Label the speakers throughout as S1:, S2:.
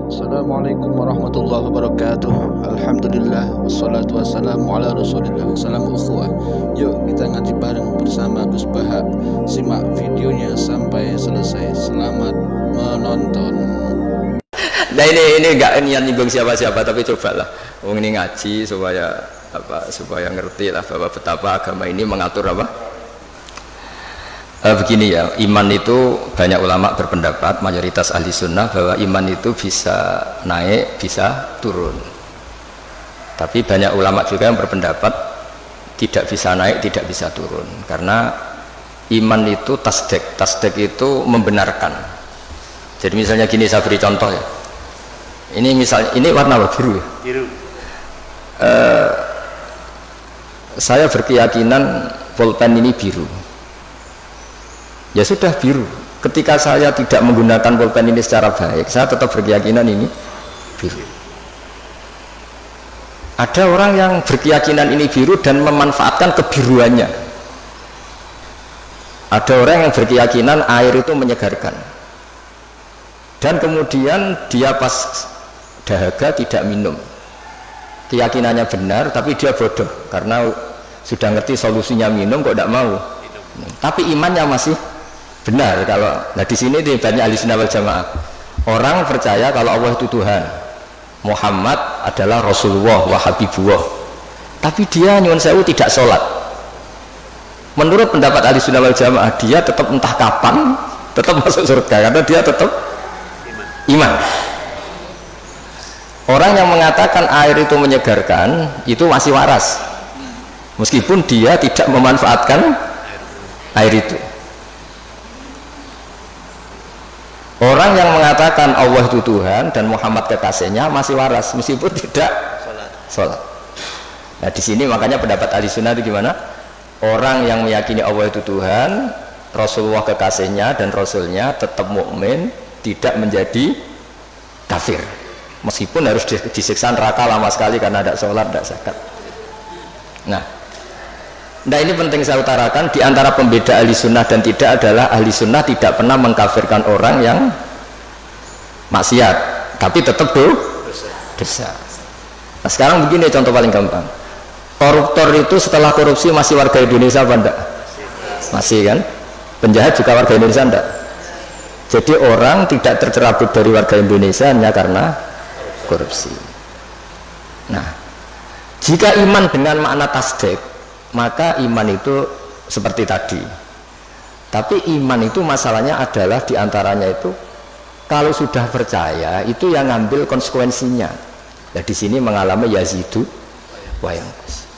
S1: Assalamualaikum warahmatullahi wabarakatuh. Alhamdulillah wassalatu wassalamu ala rasulillah. Salam ukhuwah. Yuk kita ngaji bareng bersama Gus Bahak. Simak videonya sampai selesai. Selamat menonton.
S2: Nah ini enggak niat nyinggung siapa-siapa, tapi cobalah ini ngaji supaya ngerti lah bahwa betapa agama ini mengatur begini ya, iman itu banyak ulama berpendapat, mayoritas ahli sunnah bahwa iman itu bisa naik, bisa turun. Tapi banyak ulama juga yang berpendapat tidak bisa naik, tidak bisa turun. Karena iman itu tasdek itu membenarkan. Jadi misalnya gini, saya beri contoh ya. Ini misalnya, ini warna apa? Biru ya? Biru. Saya berkeyakinan pulpen ini biru. Ya sudah biru. Ketika saya tidak menggunakan pulpen ini secara baik, saya tetap berkeyakinan ini biru. Ada orang yang berkeyakinan ini biru dan memanfaatkan kebiruannya. Ada orang yang berkeyakinan air itu menyegarkan. Dan kemudian dia pas dahaga tidak minum. Keyakinannya benar, tapi dia bodoh karena sudah ngerti solusinya minum kok tidak mau. Tapi imannya masih benar. Kalau nah di sini banyak ahli sunnah wal jamaah. Orang percaya kalau Allah itu Tuhan, Muhammad adalah Rasulullah wa Habibullah. Tapi dia nyuwun sewu tidak sholat. Menurut pendapat ahli sunnah wal jamaah, dia tetap entah kapan tetap masuk surga karena dia tetap iman. Orang yang mengatakan air itu menyegarkan itu masih waras, meskipun dia tidak memanfaatkan air itu. Orang yang mengatakan Allah itu Tuhan dan Muhammad kekasihnya masih waras, meskipun tidak sholat. Nah di sini makanya pendapat ahli sunnah itu gimana? Orang yang meyakini Allah itu Tuhan, Rasulullah kekasihnya dan Rasulnya tetap mukmin, tidak menjadi kafir, meskipun harus disiksa neraka lama sekali karena tidak sholat, tidak zakat. Nah ini penting saya utarakan. Di antara pembeda ahli sunnah dan tidak adalah ahli sunnah tidak pernah mengkafirkan orang yang maksiat, tapi tetap dosa. Nah sekarang begini contoh paling gampang. Koruptor itu setelah korupsi masih warga Indonesia apa enggak? Masih kan? Penjahat juga warga Indonesia enggak? Jadi orang tidak tercerabut dari warga Indonesia hanya karena korupsi. Nah jika iman dengan makna tasdek, maka iman itu seperti tadi. Tapi iman itu masalahnya adalah diantaranya itu kalau sudah percaya itu yang ngambil konsekuensinya. Nah di sini mengalami yazidu wa yanqus.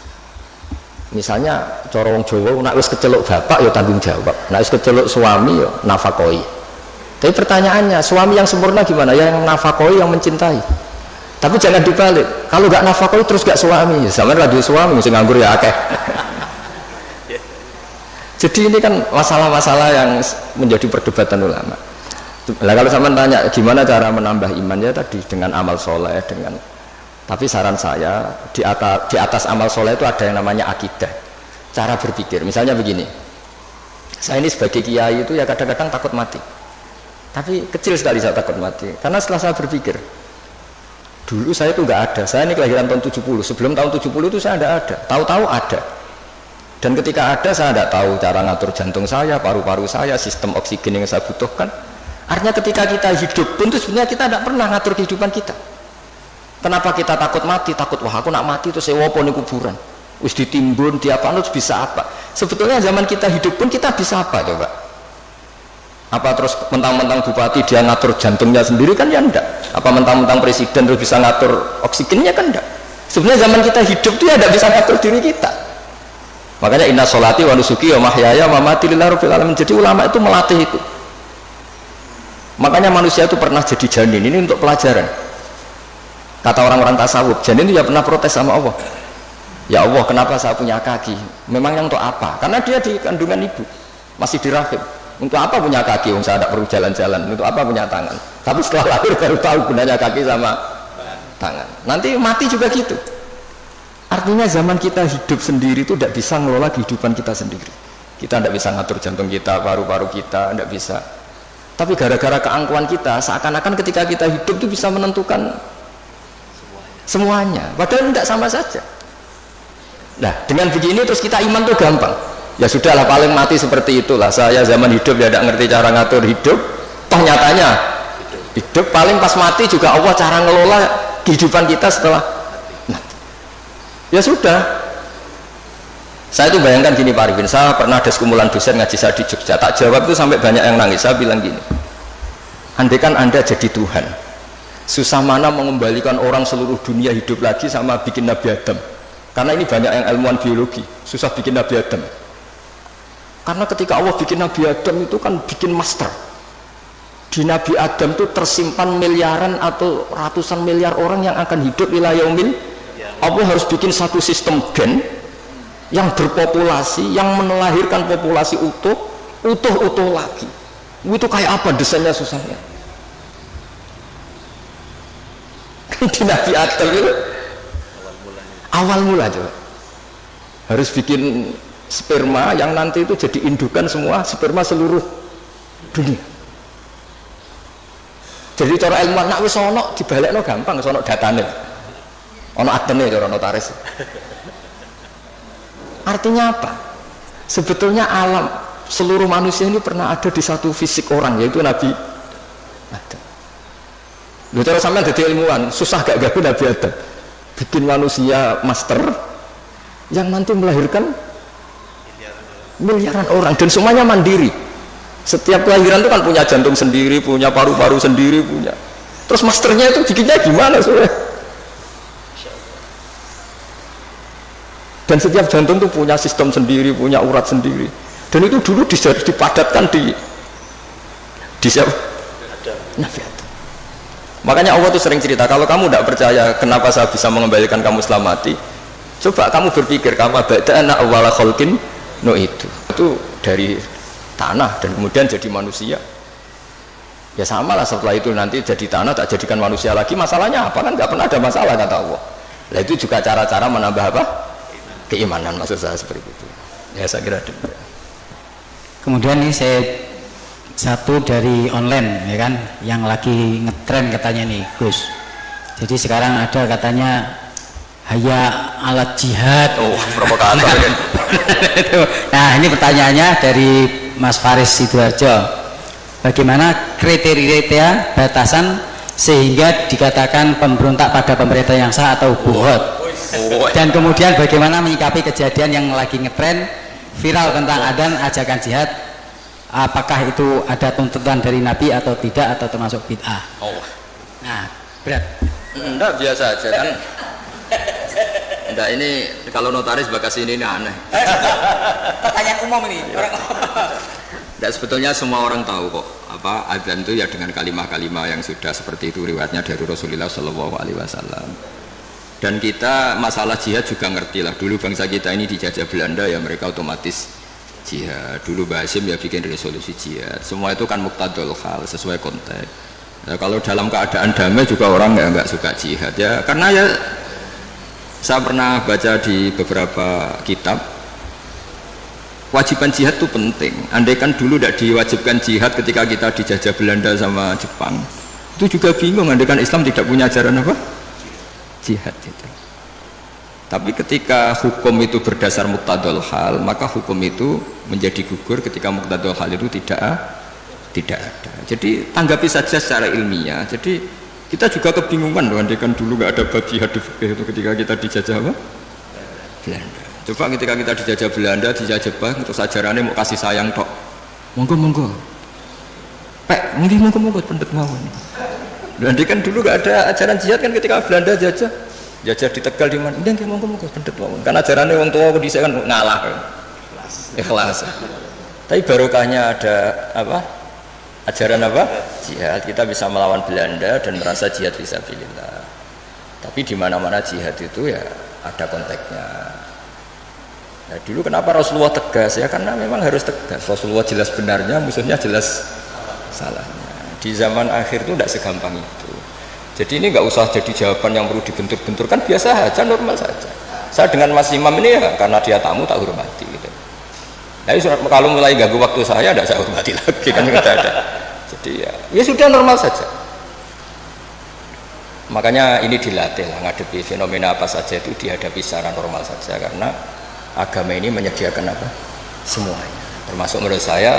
S2: Misalnya cara wong Jawa nek wis keceluk bapak ya tanggung jawab, nek wis keceluk suami ya nafakoi. Tapi pertanyaannya, suami yang sempurna gimana? Yang nafakoi, yang mencintai. Tapi jangan dibalik. Kalau nggak nafakoi terus nggak suami, sama lagi suami mesti nganggur ya akeh. Jadi ini kan masalah-masalah yang menjadi perdebatan ulama. Nah kalau sama tanya gimana cara menambah imannya tadi dengan amal soleh dengan. Tapi saran saya di atas amal soleh itu ada yang namanya akidah, cara berpikir. Misalnya begini, saya ini sebagai kiai itu ya kadang-kadang takut mati. Tapi kecil sekali saya takut mati karena setelah saya berpikir dulu saya itu nggak ada, saya ini kelahiran tahun 70, sebelum tahun 70 itu saya tidak ada, tahu-tahu ada, dan ketika ada saya tidak tahu cara ngatur jantung saya, paru-paru saya, sistem oksigen yang saya butuhkan. Artinya ketika kita hidup pun itu sebenarnya kita tidak pernah ngatur kehidupan kita. Kenapa kita takut mati? Takut wah aku nak mati itu saya wopo di kuburan, wis ditimbun diapa terus bisa apa? Sebetulnya zaman kita hidup pun kita bisa apa coba? Apa terus mentang-mentang bupati dia ngatur jantungnya sendiri kan ya enggak? Apa mentang-mentang presiden terus bisa ngatur oksigennya kan enggak? Sebenarnya zaman kita hidup itu ya enggak bisa ngatur diri kita. Makanya inna sholati wa nusuki wa mahyaya wa mamati lillahi rabbil alamin. Jadi ulama itu melatih itu. Makanya manusia itu pernah jadi janin, ini untuk pelajaran. Kata orang-orang tasawuf, janin itu ya pernah protes sama Allah. Ya Allah, kenapa saya punya kaki? Memangnya untuk apa? Karena dia di kandungan ibu, masih di rahim. Untuk apa punya kaki? Saya tidak perlu jalan-jalan. Untuk apa punya tangan? Tapi setelah lahir baru tahu gunanya kaki sama tangan. Nanti mati juga gitu. Artinya zaman kita hidup sendiri itu tidak bisa mengelola kehidupan kita sendiri. Kita tidak bisa ngatur jantung kita, paru-paru kita, tidak bisa. Tapi gara-gara keangkuhan kita, seakan-akan ketika kita hidup itu bisa menentukan semuanya. Padahal tidak, sama saja. Nah, dengan begini terus kita iman tuh gampang. Ya sudahlah, paling mati seperti itulah. Saya zaman hidup ya tidak ngerti cara ngatur hidup. Toh nyatanya hidup paling pas mati juga Allah cara ngelola kehidupan kita setelah mati. Ya sudah. Saya itu bayangkan gini Pak Arifin, saya pernah ada sekumpulan dosen ngaji saya di Jogja, tak jawab itu sampai banyak yang nangis. Saya bilang gini, andaikan Anda jadi Tuhan, susah mana mengembalikan orang seluruh dunia hidup lagi sama bikin Nabi Adam. Karena ini banyak yang ilmuwan biologi, susah bikin Nabi Adam. Karena ketika Allah bikin Nabi Adam itu kan bikin master. Di Nabi Adam itu tersimpan miliaran atau ratusan miliar orang yang akan hidup ila yaumil. Allah harus bikin satu sistem gen yang berpopulasi, yang melahirkan populasi utuh lagi. Itu kayak apa desainnya susahnya? Di Nabi Adam itu awal mula coba harus bikin sperma yang nanti itu jadi indukan semua sperma seluruh dunia. Jadi cara ilmuwan nak wis ana dibalekno gampang, sono datane. Ana adene cara notaris. Artinya apa? Sebetulnya alam seluruh manusia ini pernah ada di satu fisik orang, yaitu Nabi Adam. Lalu cara sampean jadi ilmuwan, susah gak gawe Nabi Adam? Bikin manusia master yang nanti melahirkan miliaran orang dan semuanya mandiri. Setiap kelahiran itu kan punya jantung sendiri, punya paru-paru sendiri, punya. Terus masternya itu bikinnya gimana sebenarnya? Dan setiap jantung itu punya sistem sendiri, punya urat sendiri. Dan itu dulu dipadatkan di siapa? Nabi Adam. Makanya Allah tuh sering cerita, kalau kamu tidak percaya kenapa saya bisa mengembalikan kamu setelah mati, coba kamu berpikir, kamu bada'ana awwala khalqin itu dari tanah dan kemudian jadi manusia. Ya sama lah, setelah itu nanti jadi tanah tak jadikan manusia lagi, masalahnya apa? Kan nggak pernah ada masalah kata Allah. Nah itu juga cara-cara menambah apa? Keimanan, maksud saya seperti itu. Ya saya kira demikian.
S3: Kemudian ini saya satu dari online ya kan, yang lagi ngetren katanya nih Gus. Jadi sekarang ada katanya haya alat jihad.
S2: Oh, provokator.
S3: Nah ini pertanyaannya dari Mas Faris Sidoarjo. Bagaimana kriteria batasan sehingga dikatakan pemberontak pada pemerintah yang sah atau buhot? Dan kemudian bagaimana menyikapi kejadian yang lagi ngetren viral tentang adan ajakan jihad, apakah itu ada tuntutan dari Nabi atau tidak, atau termasuk bid'ah? Nah berat.
S2: Enggak, biasa aja kan. Enggak, ini kalau notaris bakas ini aneh.
S3: Pertanyaan umum ini.
S2: Enggak, sebetulnya semua orang tahu kok apa adzan itu ya dengan kalimah-kalimah yang sudah seperti itu riwayatnya dari Rasulullah SAW. Dan kita masalah jihad juga ngerti lah. Dulu bangsa kita ini dijajah Belanda ya mereka otomatis jihad. Dulu Mbah Hasyim ya bikin resolusi jihad. Semua itu kan muqtadul hal, sesuai konteks. Ya, kalau dalam keadaan damai juga orang nggak suka jihad ya, karena ya saya pernah baca di beberapa kitab kewajiban jihad itu penting. Andaikan dulu tidak diwajibkan jihad ketika kita dijajah Belanda sama Jepang, itu juga bingung. Andaikan Islam tidak punya ajaran apa? Jihad itu. Tapi ketika hukum itu berdasar muqtadul hal, maka hukum itu menjadi gugur ketika muqtadul hal itu tidak ada. Jadi tanggapi saja secara ilmiah. Jadi kita juga kebingungan loh, andaikan dulu nggak ada bab jihad di fikih itu ketika kita dijajah apa? Belanda. Coba ketika kita dijajah Belanda, dijajah Jepang, terus ajarannya mau kasih sayang tok. Monggo. Pek, monggo pendet mawon. Belanda kan dulu nggak ada ajaran jihad kan ketika Belanda jajah di Tegal di mana? Enggak monggo pendet mawon. Kan ajarannya wong tua dhisik kan ngalah. Ikhlas. Tapi barokahnya ada apa? Ajaran apa? Jihad. Kita bisa melawan Belanda dan merasa jihad fisabilillah. Tapi di mana-mana jihad itu ya ada konteksnya. Nah, dulu kenapa Rasulullah tegas ya? Karena memang harus tegas. Rasulullah jelas benarnya, musuhnya jelas salahnya. Di zaman akhir itu tidak segampang itu. Jadi ini nggak usah jadi jawaban yang perlu dibentur-benturkan, biasa saja, normal saja. Saya dengan Mas Imam ini ya karena dia tamu tak hormati gitu. Nah, kalau mulai ganggu waktu saya tidak saya hormati lagi kan tidak ada. Jadi ya sudah normal saja. Makanya ini dilatih lah, ngadepi fenomena apa saja itu dihadapi secara normal saja, karena agama ini menyediakan apa? Semuanya. Termasuk menurut saya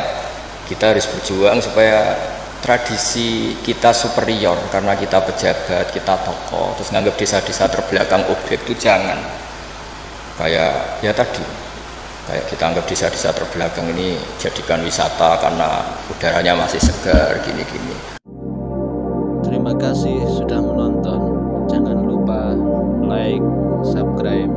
S2: kita harus berjuang supaya tradisi kita superior karena kita pejabat, kita tokoh, terus nganggap desa-desa terbelakang objek itu jangan. Kayak ya tadi, kayak kita anggap desa-desa terbelakang ini jadikan wisata karena udaranya masih segar gini-gini.
S1: Terima kasih sudah menonton. Jangan lupa like, subscribe,